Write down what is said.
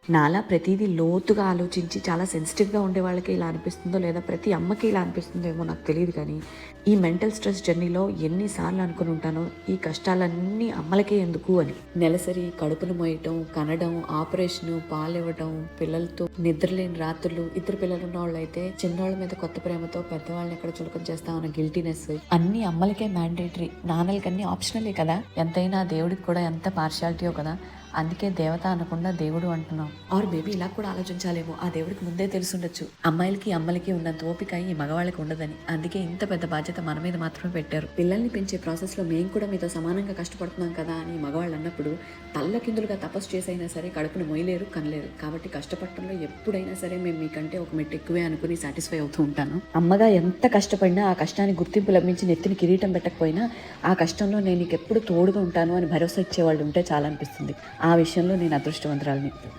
నాలా ప్రతీదీ లోతుగా ఆలోచించి చాలా సెన్సిటివ్‌గా ఉండే వాళ్ళకే ఇలా అనిపిస్తుందో, లేదా ప్రతి అమ్మకి ఇలా అనిపిస్తుందో ఏమో నాకు తెలీదు కానీ, ఈ మెంటల్ స్ట్రెస్ జర్నీలో ఎన్ని సార్లు అనుకుని ఉంటానో, ఈ కష్టాలన్నీ అమ్మలకే ఎందుకు అని. నెలసరి కడుపును మోయటం, కనడం, ఆపరేషను, పాలివ్వటం, పిల్లలతో నిద్రలేని రాత్రులు, ఇద్దరు పిల్లలున్న వాళ్ళైతే చిన్నోళ్ళ మీద కొత్త ప్రేమతో పెద్దవాళ్ళని ఎక్కడ చులకన చేస్తామన్న గిల్టీనెస్, అన్ని అమ్మలకే మ్యాండేటరీ, నాన్నలకన్నీ ఆప్షనలే కదా. ఎంతైనా దేవుడికి కూడా ఎంత పార్షియాలిటీయో కదా. అందుకే దేవత అనకుండా దేవుడు అంటున్నాం. ఆర్ మేబీ ఇలా కూడా ఆలోచించాలేమో, ఆ దేవుడికి ముందే తెలుసుండొచ్చు అమ్మాయిలకి అమ్మలకి ఉన్నంత ఓపిక ఈ మగవాళ్ళకి ఉండదని. అందుకే ఇంత పెద్ద బాధ్యత మన మీద మాత్రమే పెట్టారు. పిల్లల్ని పెంచే ప్రాసెస్ లో మేము కూడా మీతో సమానంగా కష్టపడుతున్నాం కదా అని మగవాళ్ళు అన్నప్పుడు, తల్లకిందులుగా తపస్సు చేసైనా సరే కడుపును మొయ్యలేరు, కనలేరు. కాబట్టి కష్టపడటంలో ఎప్పుడైనా సరే మేము మీకంటే ఒక మెట్టు ఎక్కువే అనుకుని సాటిస్ఫై అవుతూ ఉంటాను. అమ్మగా ఎంత కష్టపడినా ఆ కష్టానికి గుర్తింపు లభించి నెత్తిని కిరీటం పెట్టకపోయినా, ఆ కష్టంలో నేను నీకు ఎప్పుడు తోడుగా ఉంటాను అని భరోసా ఇచ్చేవాళ్ళు ఉంటే చాలా అనిపిస్తుంది. ఆ విషయంలో నేను అదృష్టవంతురాలిని.